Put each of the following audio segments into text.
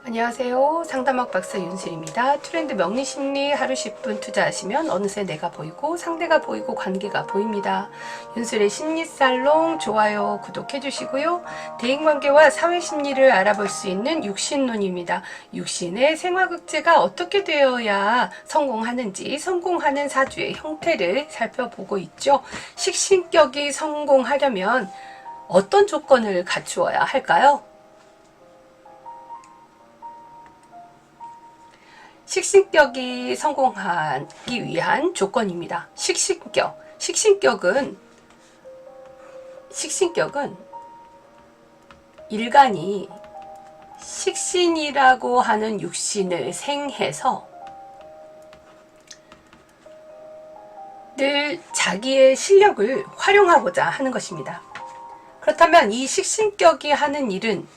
안녕하세요. 상담학 박사 윤슬입니다. 트렌드 명리심리 하루 10분 투자하시면 어느새 내가 보이고 상대가 보이고 관계가 보입니다. 윤슬의 심리살롱 좋아요 구독해 주시고요. 대인관계와 사회심리를 알아볼 수 있는 육신론입니다. 육신의 생활극제가 어떻게 되어야 성공하는지 성공하는 사주의 형태를 살펴보고 있죠. 식신격이 성공하려면 어떤 조건을 갖추어야 할까요? 식신격이 성공하기 위한 조건입니다. 식신격은 일간이 식신이라고 하는 육신을 생해서 늘 자기의 실력을 활용하고자 하는 것입니다. 그렇다면 이 식신격이 하는 일은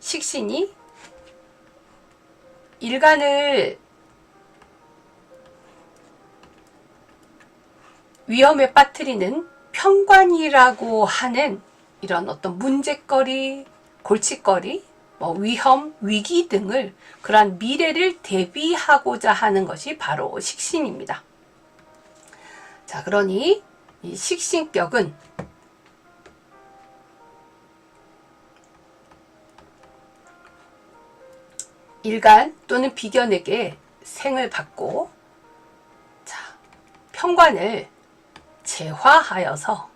식신이 일간을 위험에 빠뜨리는 편관이라고 하는 이런 어떤 문제거리, 골칫거리, 위험, 위기 등을 그러한 미래를 대비하고자 하는 것이 바로 식신입니다. 자, 그러니 이 식신격은 일간 또는 비견에게 생을 받고 편관을 제화하여서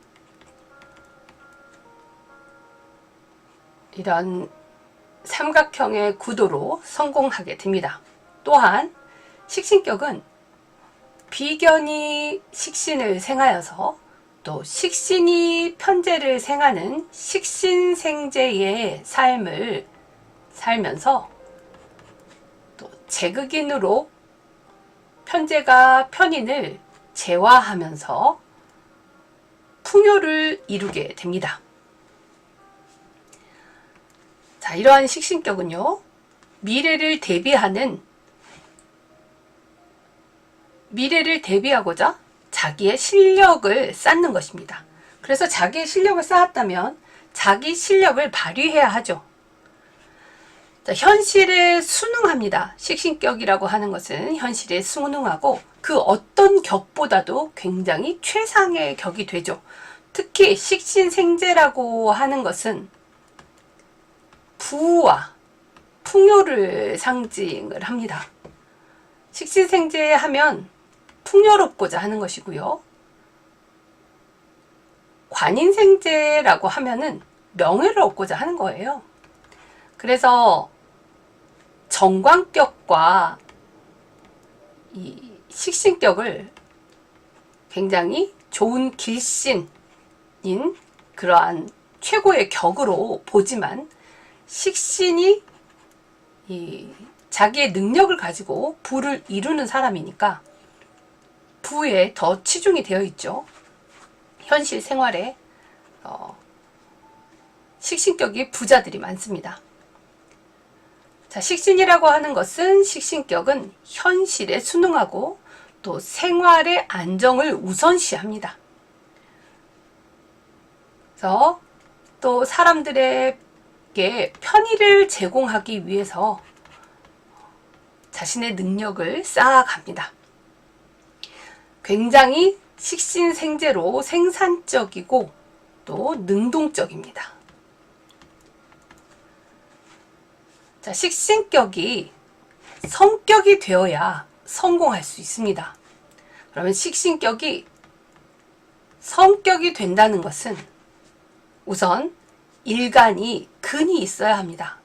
이런 삼각형의 구도로 성공하게 됩니다. 또한 식신격은 비견이 식신을 생하여서 또 식신이 편재를 생하는 식신생재의 삶을 살면서 또 제극인으로 편재가 편인을 제화하면서 풍요를 이루게 됩니다. 자, 이러한 식신격은요, 미래를 대비하고자 자기의 실력을 쌓는 것입니다. 그래서 자기의 실력을 쌓았다면 자기 실력을 발휘해야 하죠. 자, 현실에 순응합니다. 식신격이라고 하는 것은 현실에 순응하고 그 어떤 격보다도 굉장히 최상의 격이 되죠. 특히 식신생재라고 하는 것은 부와 풍요를 상징을 합니다. 식신생재 하면 풍요롭고자 하는 것이고요. 관인생재라고 하면은 명예를 얻고자 하는 거예요. 그래서 정관격과 이 식신격을 굉장히 좋은 길신인 그러한 최고의 격으로 보지만 식신이 자기의 능력을 가지고 부를 이루는 사람이니까 부에 더 치중이 되어 있죠. 현실 생활에 식신격이 부자들이 많습니다. 자, 식신이라고 하는 것은 식신격은 현실에 순응하고 또 생활의 안정을 우선시합니다. 그래서 또 사람들에게 편의를 제공하기 위해서 자신의 능력을 쌓아갑니다. 굉장히 식신생재로 생산적이고 또 능동적입니다. 자, 식신격이 성격이 되어야 성공할 수 있습니다. 그러면 식신격이 성격이 된다는 것은 우선 일간이 근이 있어야 합니다.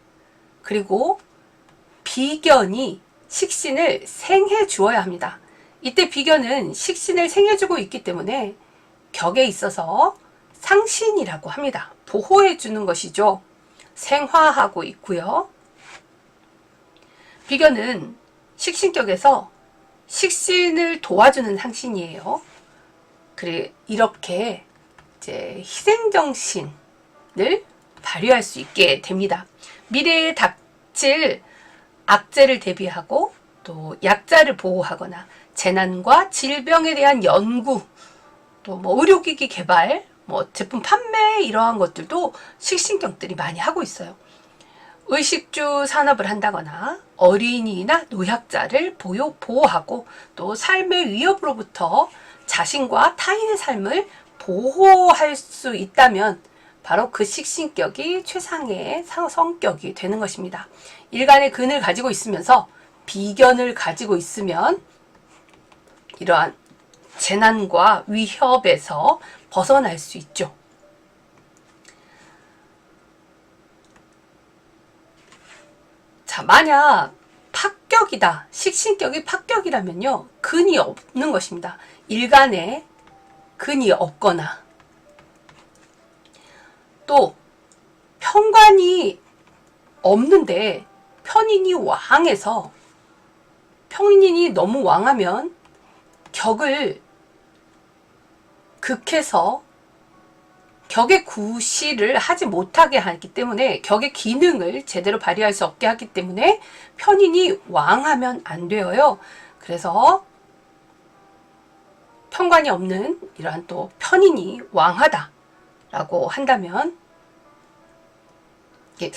그리고 비견이 식신을 생해 주어야 합니다. 이때 비견은 식신을 생해 주고 있기 때문에 격에 있어서 상신이라고 합니다. 보호해 주는 것이죠. 생화하고 있고요. 비견은 식신격에서 식신을 도와주는 상신이에요. 그래, 이렇게 이제 희생정신을 발휘할 수 있게 됩니다. 미래에 닥칠 악재를 대비하고 또 약자를 보호하거나 재난과 질병에 대한 연구, 또 의료기기 개발, 제품 판매 이러한 것들도 식신격들이 많이 하고 있어요. 의식주 산업을 한다거나 어린이나 노약자를 보호하고 또 삶의 위협으로부터 자신과 타인의 삶을 보호할 수 있다면 바로 그 식신격이 최상의 성격이 되는 것입니다. 일간의 근을 가지고 있으면서 비견을 가지고 있으면 이러한 재난과 위협에서 벗어날 수 있죠. 자, 만약 파격이다, 식신격이 파격이라면요, 근이 없는 것입니다. 일간에 근이 없거나 또 편관이 없는데 편인이 왕해서, 편인이 너무 왕하면 격을 극해서 격의 구실을 하지 못하게 하기 때문에, 격의 기능을 제대로 발휘할 수 없게 하기 때문에 편인이 왕하면 안 되어요. 그래서 편관이 없는 이러한 또 편인이 왕하다 라고 한다면, 이게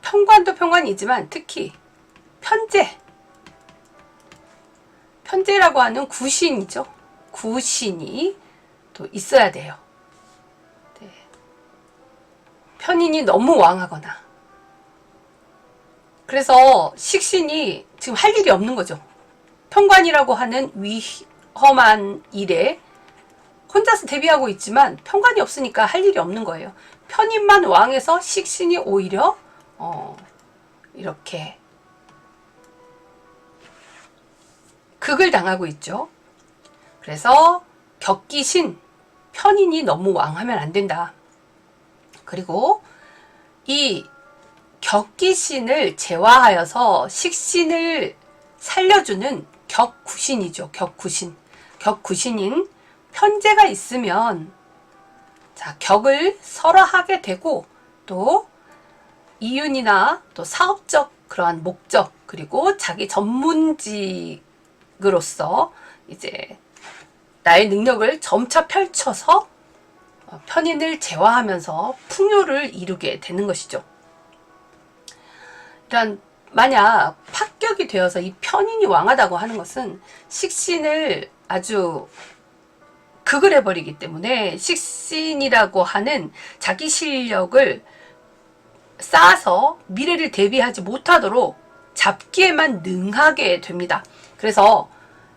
편관도 편관이지만 특히 편재라고 하는 구신이죠. 구신이 또 있어야 돼요. 네. 편인이 너무 왕하거나, 그래서 식신이 지금 할 일이 없는 거죠. 편관이라고 하는 위험한 일에 혼자서 대비하고 있지만 편관이 없으니까 할 일이 없는 거예요. 편인만 왕해서 식신이 오히려 이렇게 극을 당하고 있죠. 그래서 격기신, 편인이 너무 왕하면 안 된다. 그리고 이 격기신을 제화하여서 식신을 살려주는 격구신이죠. 격구신인 편재가 있으면, 자, 격을 설화하게 되고 또 이윤이나 또 사업적 그러한 목적, 그리고 자기 전문직으로서 이제 나의 능력을 점차 펼쳐서 편인을 제화하면서 풍요를 이루게 되는 것이죠. 이런, 만약 파격이 되어서 이 편인이 왕하다고 하는 것은 식신을 아주 극을 해버리기 때문에 식신이라고 하는 자기 실력을 쌓아서 미래를 대비하지 못하도록 잡기에만 능하게 됩니다. 그래서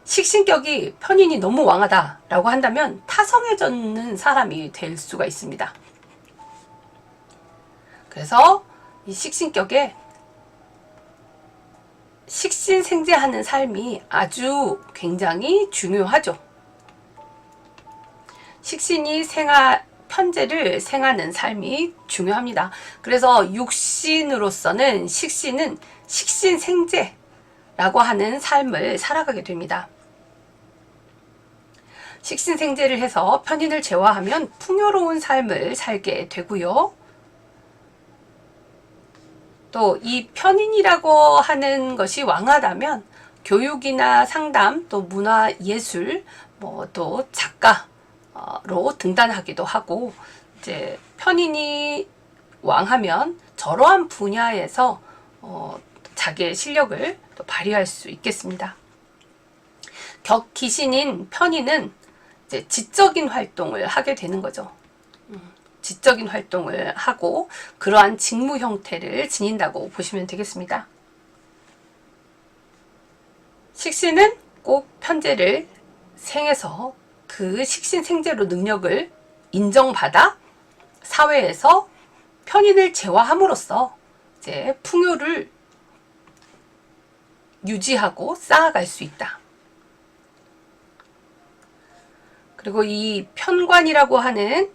식신격이 편인이 너무 왕하다라고 한다면 타성해졌는 사람이 될 수가 있습니다. 그래서 이 식신격에 식신생재하는 삶이 아주 굉장히 중요하죠. 식신이 편재를 생하는 삶이 중요합니다. 그래서 육신으로서는 식신은 식신생재라고 하는 삶을 살아가게 됩니다. 식신생재를 해서 편인을 제화하면 풍요로운 삶을 살게 되고요. 또 이 편인이라고 하는 것이 왕하다면 교육이나 상담, 또 문화 예술, 또 작가로 등단하기도 하고, 이제 편인이 왕하면 저러한 분야에서 자기의 실력을 또 발휘할 수 있겠습니다. 격기신인 편인은 이제 지적인 활동을 하게 되는 거죠. 지적인 활동을 하고 그러한 직무 형태를 지닌다고 보시면 되겠습니다. 식신은 꼭 편재를 생해서 그 식신생재로 능력을 인정받아 사회에서 편인을 제화함으로써 이제 풍요를 유지하고 쌓아갈 수 있다. 그리고 이 편관이라고 하는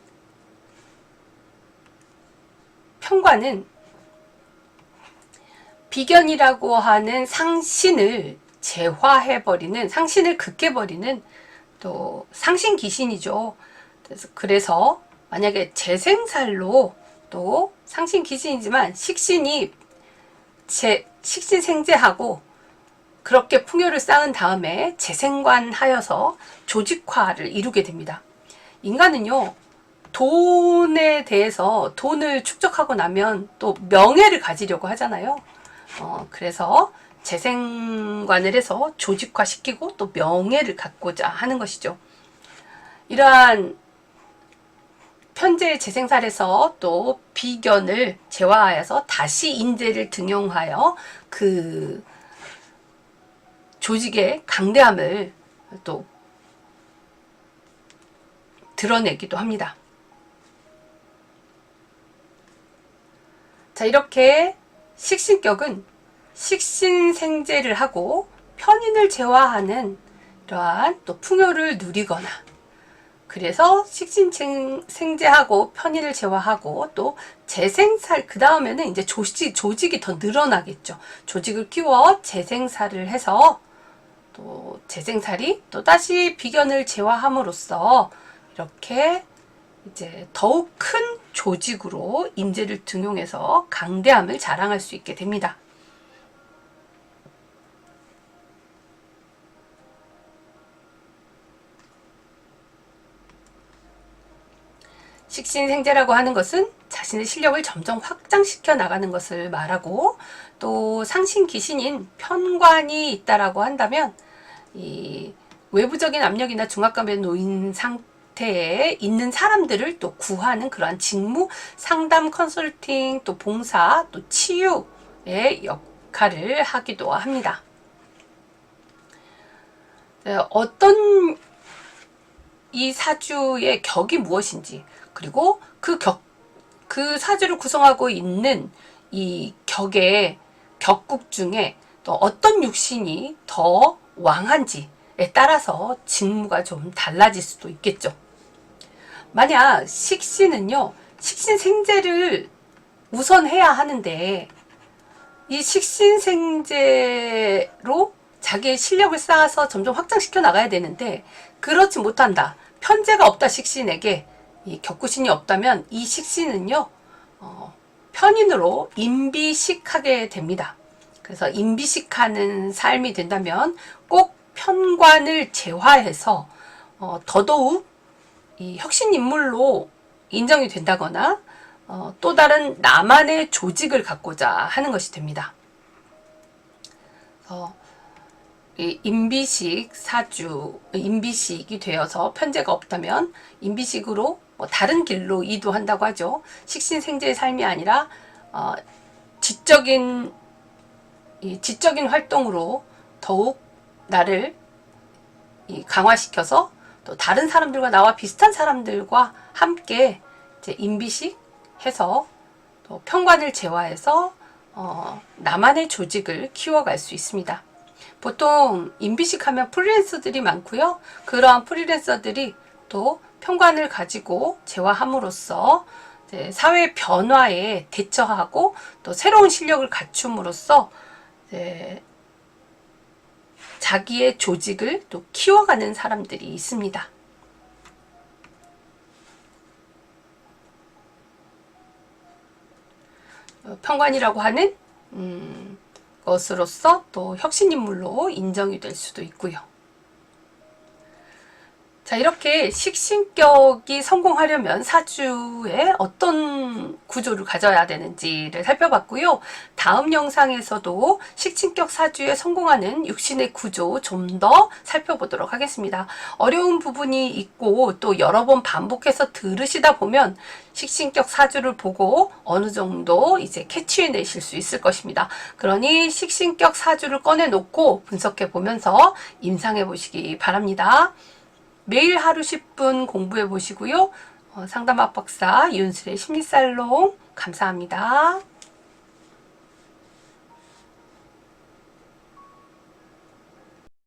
편관은 비견이라고 하는 상신을 제화해버리는, 상신을 극해버리는 또 상신귀신이죠. 그래서 만약에 재생살로, 또 상신귀신이지만 식신이 식신생재하고 그렇게 풍요를 쌓은 다음에 재생관하여서 조직화를 이루게 됩니다. 인간은요, 돈에 대해서 돈을 축적하고 나면 또 명예를 가지려고 하잖아요. 그래서 재생관을 해서 조직화시키고 또 명예를 갖고자 하는 것이죠. 이러한 편재 재생살에서 또 비견을 재화하여서 다시 인재를 등용하여 그 조직의 강대함을 또 드러내기도 합니다. 자, 이렇게 식신격은 식신생재를 하고 편인을 재화하는 이러한 또 풍요를 누리거나, 그래서 식신생재하고 편인을 재화하고 또 재생살, 그 다음에는 이제 조직이 더 늘어나겠죠. 조직을 키워 재생살을 해서 또 재생살이 또 다시 비견을 재화함으로써 이렇게 이제 더욱 큰 조직으로 인재를 등용해서 강대함을 자랑할 수 있게 됩니다. 식신생재라고 하는 것은 자신의 실력을 점점 확장시켜 나가는 것을 말하고, 또 상신기신인 편관이 있다라고 한다면 이 외부적인 압력이나 중압감에 놓인 상태에 있는 사람들을 또 구하는 그러한 직무, 상담, 컨설팅, 또 봉사, 또 치유의 역할을 하기도 합니다. 어떤 이 사주의 격이 무엇인지, 그리고 그 사주를 구성하고 있는 이 격국 중에 또 어떤 육신이 더 왕한지에 따라서 직무가 좀 달라질 수도 있겠죠. 만약 식신은요, 식신생재를 우선해야 하는데 이 식신생재로 자기의 실력을 쌓아서 점점 확장시켜 나가야 되는데 그렇지 못한다. 편재가 없다. 식신에게 이 격구신이 없다면 이 식신은요, 편인으로 임비식하게 됩니다. 그래서 임비식하는 삶이 된다면 꼭 편관을 재화해서 더더욱 이 혁신인물로 인정이 된다거나 또 다른 나만의 조직을 갖고자 하는 것이 됩니다. 이 임비식 사주, 임비식이 되어서 편재가 없다면 임비식으로 다른 길로 이도한다고 하죠. 식신생재의 삶이 아니라 지적인 활동으로 더욱 나를 강화시켜서 또 다른 사람들과 나와 비슷한 사람들과 함께 이제 임비식해서 또 편관을 재화해서 나만의 조직을 키워갈 수 있습니다. 보통 임비식하면 프리랜서들이 많고요. 그러한 프리랜서들이 또 편관을 가지고 재화함으로써 사회 변화에 대처하고 또 새로운 실력을 갖춤으로써 자기의 조직을 또 키워가는 사람들이 있습니다. 편관이라고 하는 것으로서 또 혁신인물로 인정이 될 수도 있고요. 자, 이렇게 식신격이 성공하려면 사주에 어떤 구조를 가져야 되는지를 살펴봤고요. 다음 영상에서도 식신격 사주에 성공하는 육신의 구조 좀 더 살펴보도록 하겠습니다. 어려운 부분이 있고 또 여러 번 반복해서 들으시다 보면 식신격 사주를 보고 어느 정도 이제 캐치해내실 수 있을 것입니다. 그러니 식신격 사주를 꺼내놓고 분석해 보면서 임상해 보시기 바랍니다. 매일 하루 10분 공부해 보시고요. 상담 압박사 윤슬의 심리살롱 감사합니다.